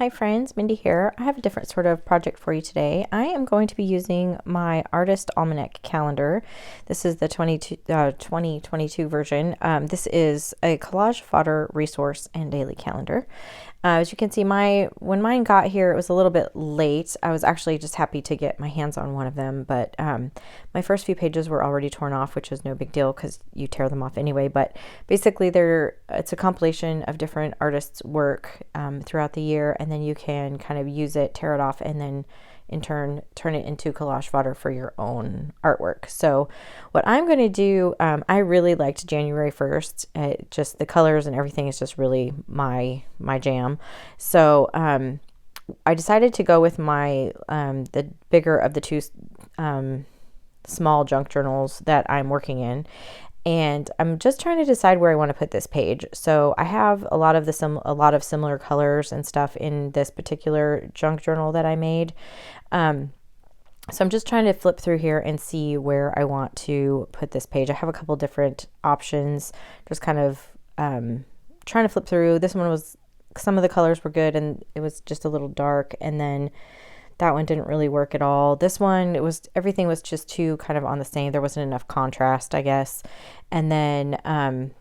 Hi friends, Mindy here. I have a different sort of project for you today. I am going to be using my Artist Almanac calendar. This is the 2022 version. This is a collage fodder resource and daily calendar. As you can see, when mine got here, it was a little bit late. I was actually just happy to get my hands on one of them, but my first few pages were already torn off, which is no big deal because you tear them off anyway. But basically, it's a compilation of different artists' work throughout the year, and then you can kind of use it, tear it off, and then in turn turn it into collage fodder for your own artwork. So what I'm going to do, I really liked January 1st. Just the colors and everything is just really my jam. So I decided to go with my the bigger of the two small junk journals that I'm working in. And I'm just trying to decide where I want to put this page. So I have a lot of similar colors and stuff in this particular junk journal that I made. So I'm just trying to flip through here and see where I want to put this page. I have a couple different options, just kind of trying to flip through. This one was, some of the colors were good and it was just a little dark, and then that one didn't really work at all. This one, everything was just too kind of on the same. There wasn't enough contrast, I guess. And then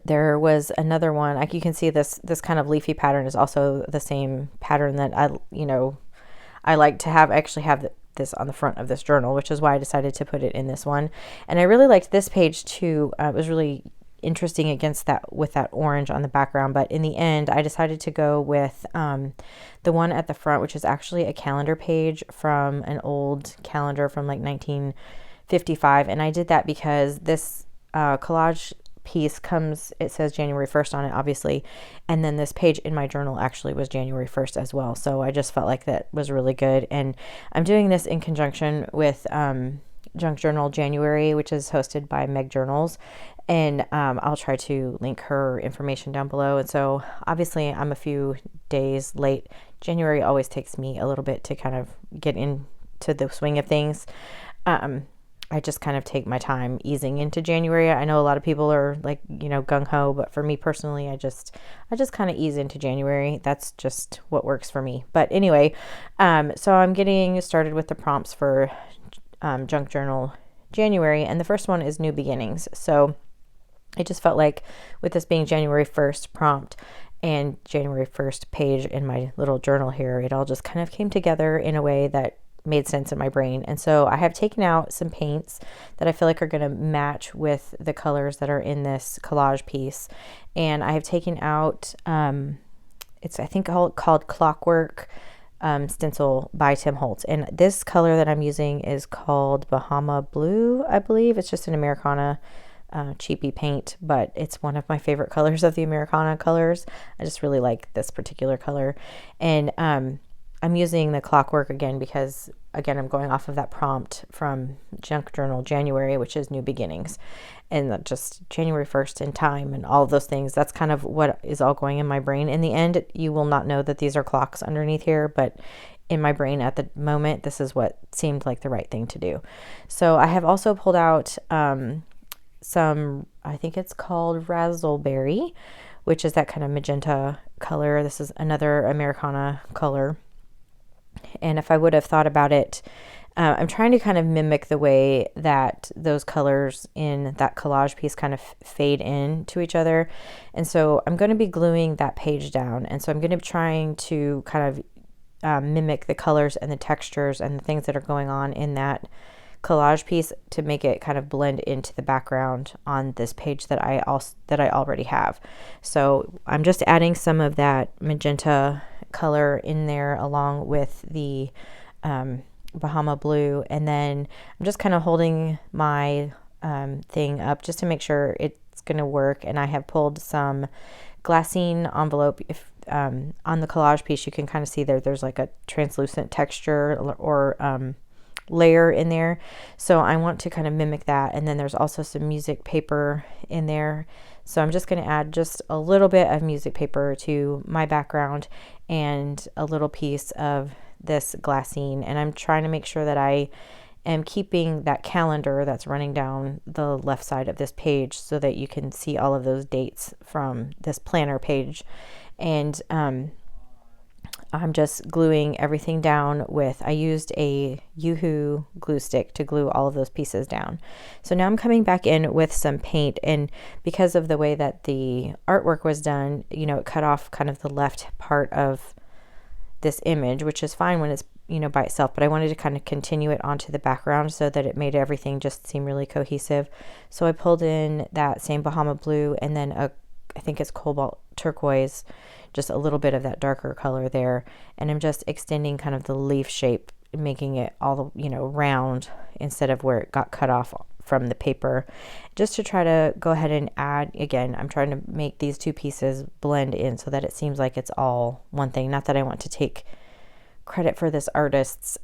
there was another one. Like you can see this kind of leafy pattern is also the same pattern that I like to have. I actually have this on the front of this journal, which is why I decided to put it in this one. And I really liked this page too. It was really interesting with that orange on the background, but in the end I decided to go with the one at the front, which is actually a calendar page from an old calendar from like 1955. And I did that because this collage piece it says January 1st on it, obviously, and then this page in my journal actually was January 1st as well. So I just felt like that was really good, and I'm doing this in conjunction with Junk Journal January, which is hosted by Meg Journals, and I'll try to link her information down below. And so obviously I'm a few days late. January always takes me a little bit to kind of get into the swing of things. I just kind of take my time easing into January. I know a lot of people are like, gung-ho, but for me personally, I just kind of ease into January. That's just what works for me. But anyway, so I'm getting started with the prompts for Junk Journal January, and the first one is New Beginnings. So I just felt like with this being January 1st prompt and January 1st page in my little journal here, it all just kind of came together in a way that made sense in my brain. And so I have taken out some paints that I feel like are going to match with the colors that are in this collage piece. And I have taken out, it's I think called Clockwork stencil by Tim Holtz. And this color that I'm using is called Bahama Blue, I believe. It's just an Americana cheapy paint, but it's one of my favorite colors of the Americana colors. I just really like this particular color. And I'm using the Clockwork again because, again, I'm going off of that prompt from Junk Journal January, which is New Beginnings, and just January 1st and time and all of those things. That's kind of what is all going in my brain. In the end, you will not know that these are clocks underneath here, but in my brain at the moment, this is what seemed like the right thing to do. So I have also pulled out some, I think it's called Razzleberry, which is that kind of magenta color. This is another Americana color. And if I would have thought about it, I'm trying to kind of mimic the way that those colors in that collage piece kind of fade in to each other. And so I'm going to be gluing that page down. And so I'm going to be trying to kind of mimic the colors and the textures and the things that are going on in that collage piece to make it kind of blend into the background on this page that I already have. So I'm just adding some of that magenta color in there along with the Bahama Blue, and then I'm just kind of holding my thing up just to make sure it's going to work. And I have pulled some glassine envelope. If on the collage piece you can kind of see there's like a translucent texture or layer in there, so I want to kind of mimic that. And then there's also some music paper in there, so I'm just going to add just a little bit of music paper to my background and a little piece of this glassine. And I'm trying to make sure that I am keeping that calendar that's running down the left side of this page so that you can see all of those dates from this planner page. And I'm just gluing everything down with, I used a Yoo-Hoo glue stick to glue all of those pieces down. So now I'm coming back in with some paint, and because of the way that the artwork was done, you know, it cut off kind of the left part of this image, which is fine when it's, you know, by itself, but I wanted to kind of continue it onto the background so that it made everything just seem really cohesive. So I pulled in that same Bahama blue and then I think it's cobalt turquoise, just a little bit of that darker color there. And I'm just extending kind of the leaf shape, making it all, you know, round instead of where it got cut off from the paper, just to try to go ahead and add, again, I'm trying to make these two pieces blend in so that it seems like it's all one thing. Not that I want to take credit for this artist's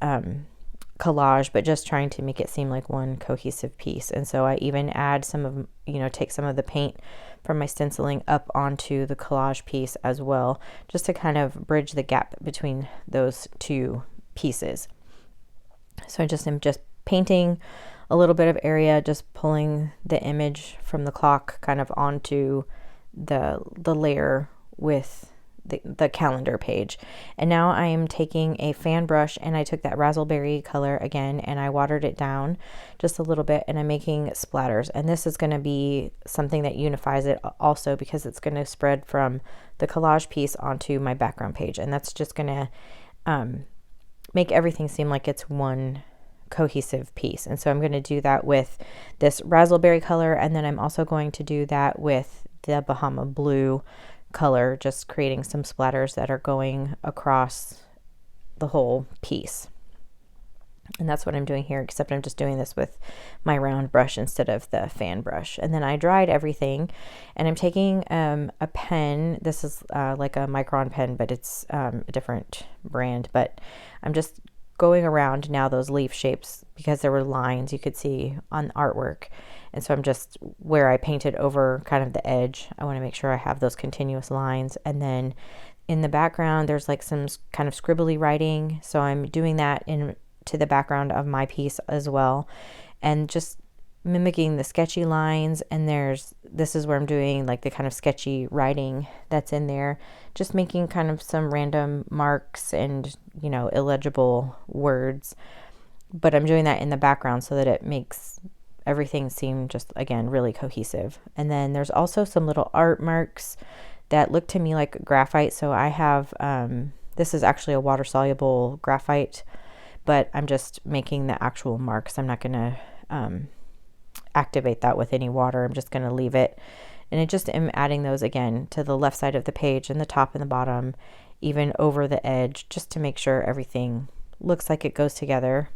collage, but just trying to make it seem like one cohesive piece. And so I even add some of, you know, take some of the paint from my stenciling up onto the collage piece as well, just to kind of bridge the gap between those two pieces. So I just am just painting a little bit of area, just pulling the image from the clock kind of onto the layer with the calendar page. And now I am taking a fan brush, and I took that raspberry color again and I watered it down just a little bit, and I'm making splatters. And this is going to be something that unifies it also, because it's going to spread from the collage piece onto my background page, and that's just going to make everything seem like it's one cohesive piece. And so I'm going to do that with this raspberry color, and then I'm also going to do that with the Bahama blue color, just creating some splatters that are going across the whole piece. And that's what I'm doing here, except I'm just doing this with my round brush instead of the fan brush. And then I dried everything, and I'm taking a pen. This is like a Micron pen, but it's a different brand. But I'm just going around now those leaf shapes, because there were lines you could see on the artwork. And so I'm just, where I painted over kind of the edge, I want to make sure I have those continuous lines. And then in the background, there's like some kind of scribbly writing. So I'm doing that into the background of my piece as well, and just mimicking the sketchy lines. And this is where I'm doing like the kind of sketchy writing that's in there, just making kind of some random marks and, you know, illegible words. But I'm doing that in the background so that it makes everything seem just, again, really cohesive. And then there's also some little art marks that look to me like graphite. So I have, this is actually a water soluble graphite, but I'm just making the actual marks. I'm not going to activate that with any water. I'm just going to leave it. And I just am adding those again to the left side of the page, and the top and the bottom, even over the edge, just to make sure everything looks like it goes together.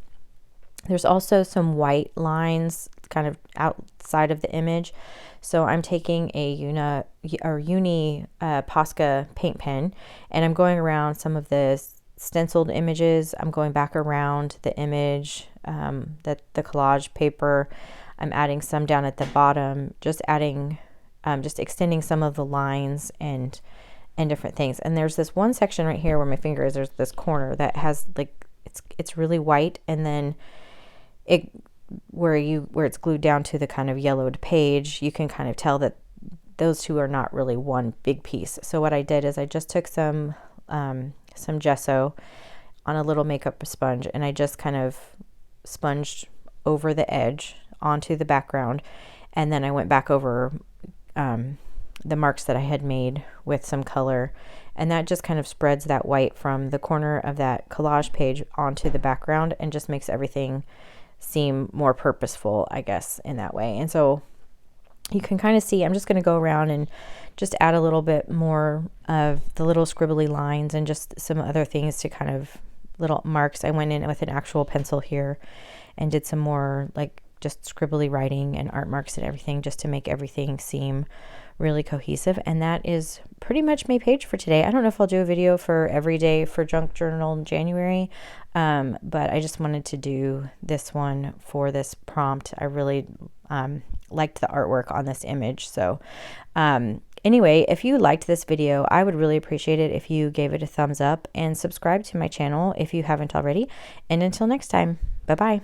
There's also some white lines kind of outside of the image. So I'm taking a Uni Posca paint pen, and I'm going around some of the stenciled images. I'm going back around the image, the collage paper. I'm adding some down at the bottom, just adding, just extending some of the lines and different things. And there's this one section right here where my finger is. There's this corner that has like, it's really white, and then where it's glued down to the kind of yellowed page, you can kind of tell that those two are not really one big piece. So what I did is I just took some gesso on a little makeup sponge, and I just kind of sponged over the edge onto the background, and then I went back over the marks that I had made with some color, and that just kind of spreads that white from the corner of that collage page onto the background, and just makes everything seem more purposeful, I guess, in that way. And so you can kind of see, I'm just going to go around and just add a little bit more of the little scribbly lines and just some other things to kind of little marks. I went in with an actual pencil here and did some more like just scribbly writing and art marks and everything, just to make everything seem really cohesive. And that is pretty much my page for today. I don't know if I'll do a video for every day for Junk Journal in January, but I just wanted to do this one for this prompt. I really liked the artwork on this image. So anyway, if you liked this video, I would really appreciate it if you gave it a thumbs up and subscribe to my channel if you haven't already. And until next time, bye-bye.